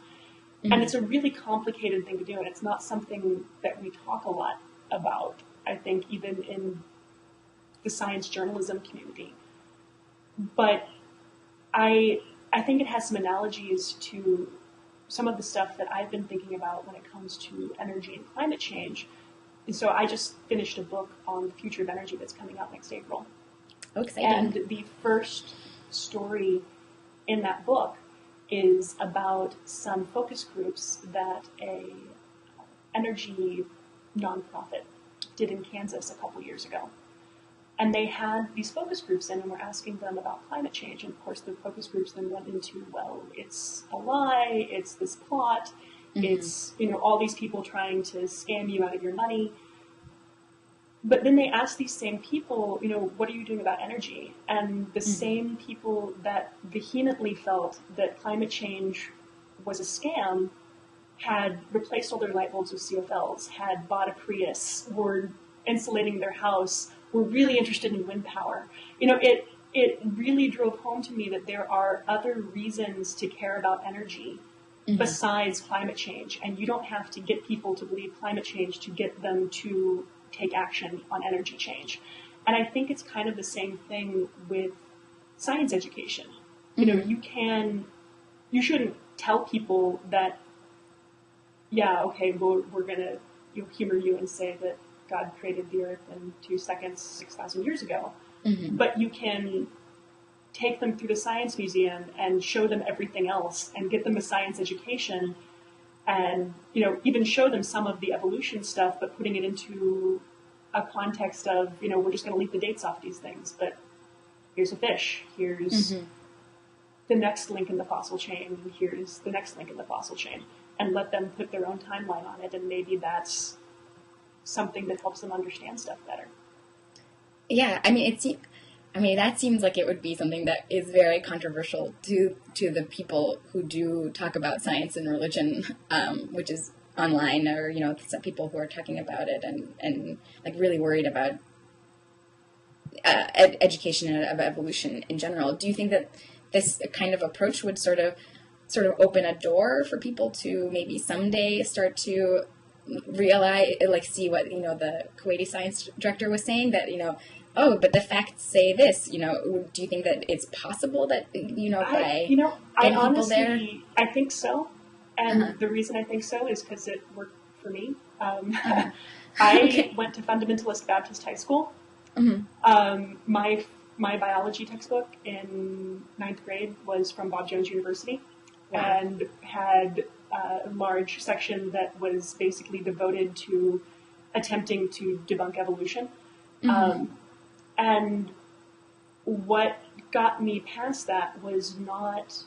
And it's a really complicated thing to do, and it's not something that we talk a lot about, I think, even in the science journalism community. But I think it has some analogies to some of the stuff that I've been thinking about when it comes to energy and climate change. And so I just finished a book on the future of energy that's coming out next April. Oh, exciting. And the first story in that book is about some focus groups that a energy nonprofit did in Kansas a couple years ago. And they had these focus groups in and were asking them about climate change. And of course, the focus groups then went into, well, it's a lie, it's this plot, it's, all these people trying to scam you out of your money. But then they asked these same people, what are you doing about energy? And the same people that vehemently felt that climate change was a scam had replaced all their light bulbs with CFLs, had bought a Prius, were insulating their house, were really interested in wind power. It really drove home to me that there are other reasons to care about energy besides climate change. And you don't have to get people to believe climate change to get them to take action on energy change. And I think it's kind of the same thing with science education. You shouldn't tell people that, we're going to humor you and say that God created the earth in 2 seconds, 6,000 years ago. But you can take them through the science museum and show them everything else and get them a science education and, even show them some of the evolution stuff, but putting it into a context of, we're just going to leave the dates off these things, but here's a fish, here's the next link in the fossil chain, and here's the next link in the fossil chain, and let them put their own timeline on it, and maybe that's something that helps them understand stuff better. Yeah, that seems like it would be something that is very controversial to the people who do talk about science and religion, which is online, or some people who are talking about it and like really worried about education and of evolution in general. Do you think that this kind of approach would sort of open a door for people to maybe someday start to realize, like, see what the Kuwaiti science director was saying, that oh, but the facts say this. Do you think that it's possible that by I honestly I think so, and the reason I think so is because it worked for me. I went to fundamentalist Baptist high school. My biology textbook in 9th grade was from Bob Jones University, and had a large section that was basically devoted to attempting to debunk evolution. And what got me past that was not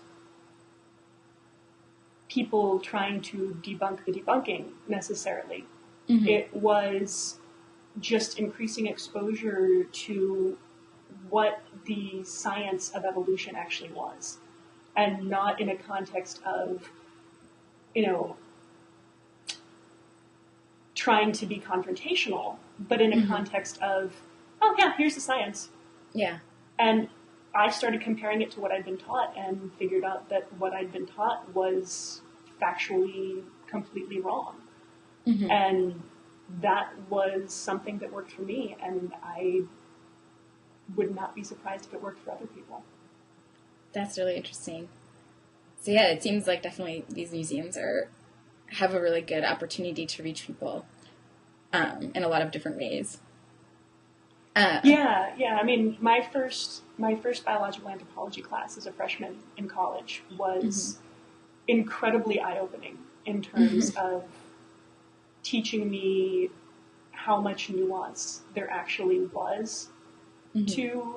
people trying to debunk the debunking necessarily. It was just increasing exposure to what the science of evolution actually was, and not in a context of, trying to be confrontational, but in a context of, oh yeah, here's the science. Yeah. And I started comparing it to what I'd been taught and figured out that what I'd been taught was factually completely wrong. And that was something that worked for me, and I would not be surprised if it worked for other people. That's really interesting. So yeah, it seems like definitely these museums have a really good opportunity to reach people in a lot of different ways. Yeah. I mean, my first biological anthropology class as a freshman in college was incredibly eye-opening in terms of teaching me how much nuance there actually was to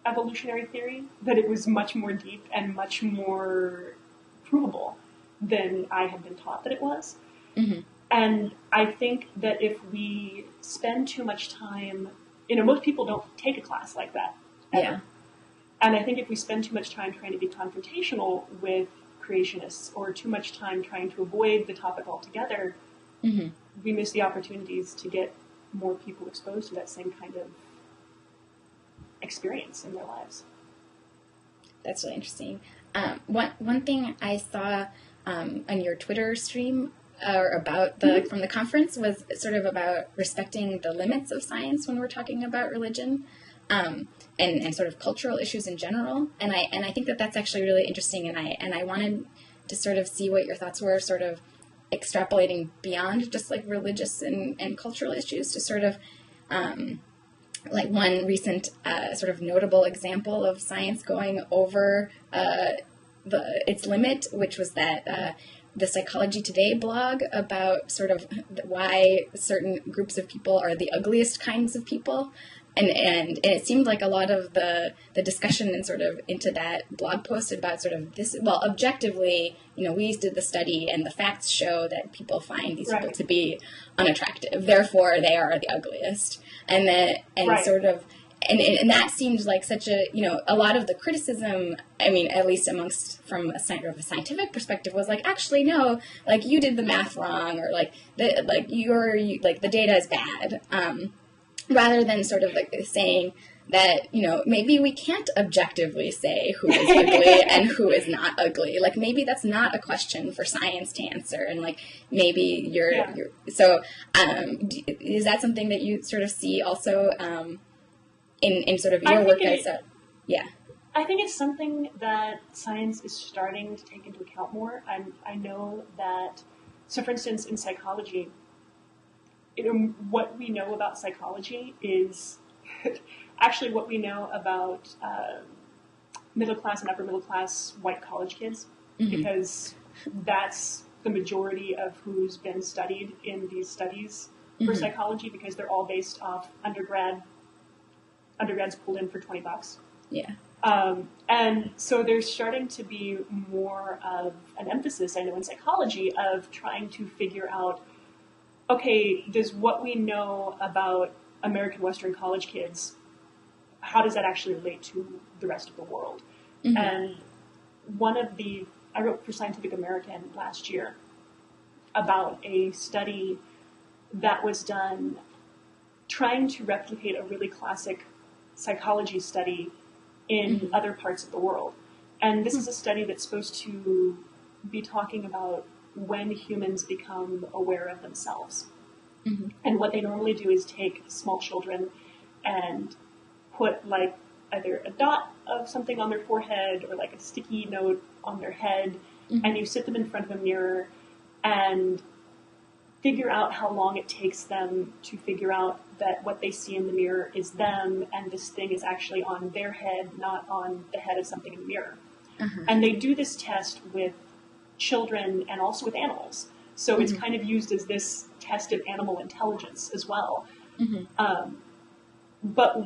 evolutionary theory, that it was much more deep and much more provable than I had been taught that it was. And I think that if we spend too much time, most people don't take a class like that ever. Yeah. And I think if we spend too much time trying to be confrontational with creationists, or too much time trying to avoid the topic altogether, we miss the opportunities to get more people exposed to that same kind of experience in their lives. That's really interesting. One thing I saw on your Twitter stream about from the conference was sort of about respecting the limits of science when we're talking about religion, and sort of cultural issues in general. And I think that that's actually really interesting. And I wanted to sort of see what your thoughts were, sort of extrapolating beyond just like religious and cultural issues to sort of like one recent sort of notable example of science going over its limit, which was that the Psychology Today blog about sort of why certain groups of people are the ugliest kinds of people. And it seemed like a lot of the discussion and sort of into that blog post about sort of this, well, objectively, we did the study and the facts show that people find these people to be unattractive. Therefore, they are the ugliest. And sort of, and that seemed like such a, a lot of the criticism, I mean, at least from a scientific perspective, was like, actually, no, like you did the math wrong, or like the data is bad. Rather than sort of like saying that, maybe we can't objectively say who is ugly and who is not ugly. Like, maybe that's not a question for science to answer. And like, maybe so is that something that you sort of see also in sort of your work as a, I think it's something that science is starting to take into account more. I know that, so for instance, in psychology, what we know about psychology is actually what we know about middle class and upper middle class white college kids, because that's the majority of who's been studied in these studies for psychology, because they're all based off undergrads pulled in for $20. Yeah. And so there's starting to be more of an emphasis, I know, in psychology of trying to figure out, okay, does what we know about American Western college kids, how does that actually relate to the rest of the world? And I wrote for Scientific American last year about a study that was done trying to replicate a really classic psychology study in other parts of the world. And this is a study that's supposed to be talking about when humans become aware of themselves. And what they normally do is take small children and put like either a dot of something on their forehead or like a sticky note on their head, and you sit them in front of a mirror and figure out how long it takes them to figure out that what they see in the mirror is them, and this thing is actually on their head, not on the head of something in the mirror. And they do this test with children and also with animals. So it's kind of used as this test of animal intelligence as well. But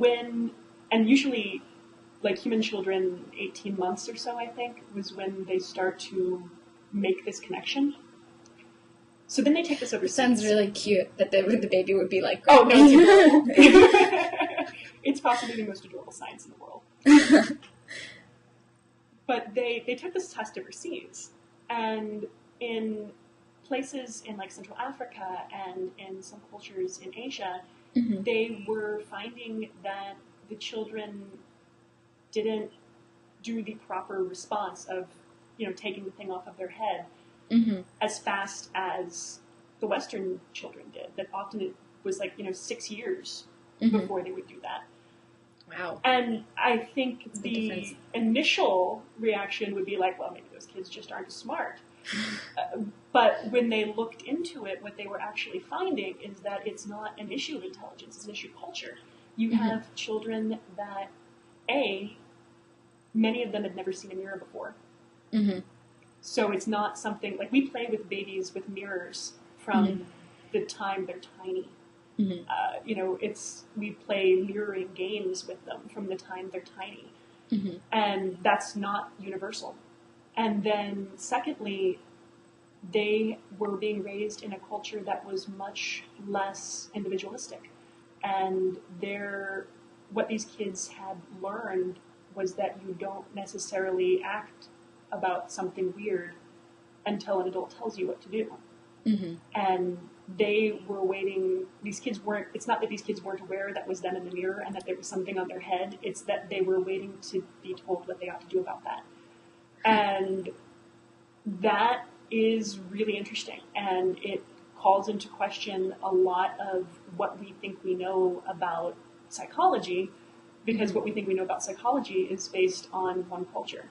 usually, like human children, 18 months or so, I think, was when they start to make this connection. So then they take this overseas. Sounds really cute that the baby would be like, oh, no, it's possibly the most adorable science in the world. But they took this test overseas, and in places in like Central Africa and in some cultures in Asia, they were finding that the children didn't do the proper response of, taking the thing off of their head as fast as the Western children did, that often it was like, 6 years before they would do that. Wow. And I think the initial reaction would be like, well, maybe those kids just aren't as smart. But when they looked into it, what they were actually finding is that it's not an issue of intelligence, it's an issue of culture. You have children that, many of them had never seen a mirror before. So it's not something, like we play with babies with mirrors from the time they're tiny. We play mirroring games with them from the time they're tiny. And that's not universal. And then secondly, they were being raised in a culture that was much less individualistic. And what these kids had learned was that you don't necessarily act about something weird until an adult tells you what to do. And they were waiting, it's not that these kids weren't aware that was them in the mirror and that there was something on their head, it's that they were waiting to be told what they ought to do about that. And that is really interesting, and it calls into question a lot of what we think we know about psychology, because what we think we know about psychology is based on one culture.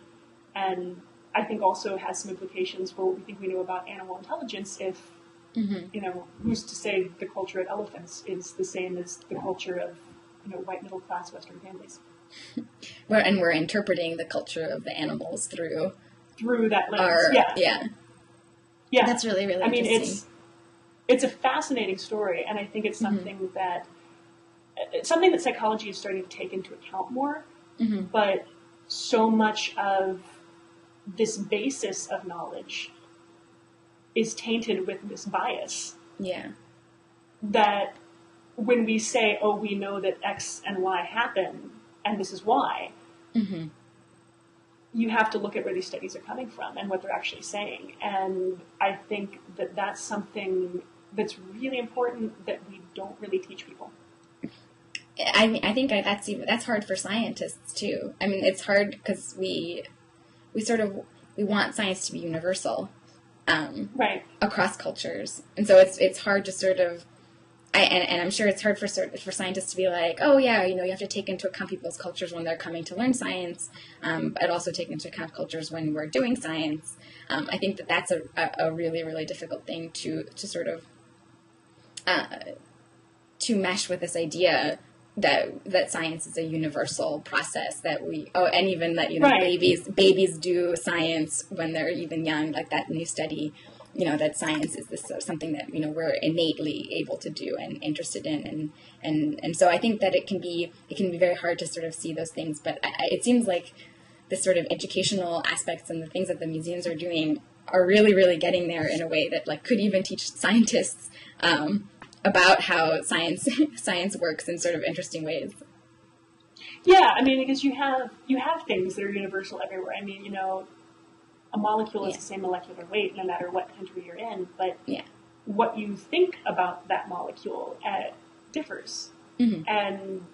And I think also has some implications for what we think we know about animal intelligence if, who's to say the culture of elephants is the same as the culture of, white middle-class Western families. We're interpreting the culture of the animals through that lens. Yeah. That's really, really interesting. It's a fascinating story, and I think it's something that psychology is starting to take into account more, but so much of this basis of knowledge is tainted with this bias. Yeah. That when we say, oh, we know that X and Y happen, and this is why, you have to look at where these studies are coming from and what they're actually saying. And I think that that's something that's really important that we don't really teach people. I think that's hard for scientists too. I mean, it's hard because we want science to be universal, right, across cultures, and so it's hard to sort of. And I'm sure it's hard for scientists to be like, oh yeah, you have to take into account people's cultures when they're coming to learn science, but also take into account cultures when we're doing science. I think that's a really, really difficult thing to sort of to mesh with this idea that science is a universal process, and even that right. babies do science when they're even young, like that new study. That science is something that, we're innately able to do and interested in. And so I think that it can be very hard to sort of see those things. But it seems like the sort of educational aspects and the things that the museums are doing are really, really getting there in a way that could even teach scientists about how science works in sort of interesting ways. Yeah, I mean, because you have things that are universal everywhere. I mean, a molecule is the same molecular weight no matter what country you're in, but what you think about that molecule differs. And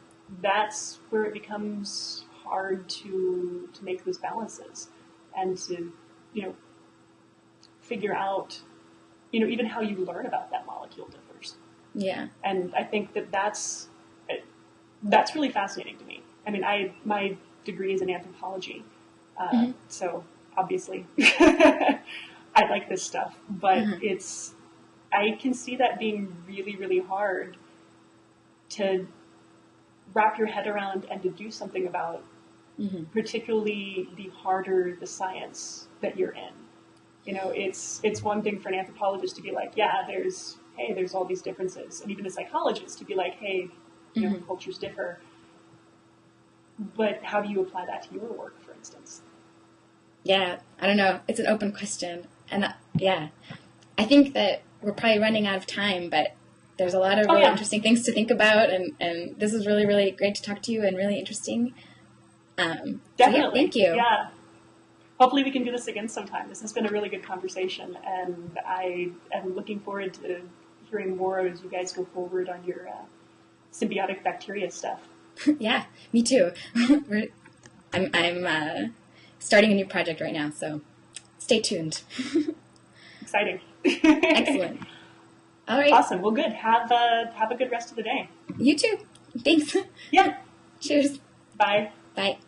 that's where it becomes hard to make those balances and to, figure out, even how you learn about that molecule differs. Yeah. And I think that's really fascinating to me. I mean, my degree is in anthropology, so obviously I like this stuff, but I can see that being really, really hard to wrap your head around and to do something about, particularly the harder the science that you're in. It's one thing for an anthropologist to be like, yeah, there's all these differences, and even a psychologist to be like, hey, cultures differ, but how do you apply that to your work, for instance? Yeah, I don't know. It's an open question. And I think that we're probably running out of time, but there's a lot of really interesting things to think about. And this is really, really great to talk to you and really interesting. Definitely. So thank you. Yeah. Hopefully we can do this again sometime. This has been a really good conversation, and I am looking forward to hearing more as you guys go forward on your symbiotic bacteria stuff. Yeah, me too. I'm starting a new project right now, so stay tuned. Exciting. Excellent. All right. Awesome. Well, good. Have a good rest of the day. You too. Thanks. Yeah. Cheers. Bye. Bye.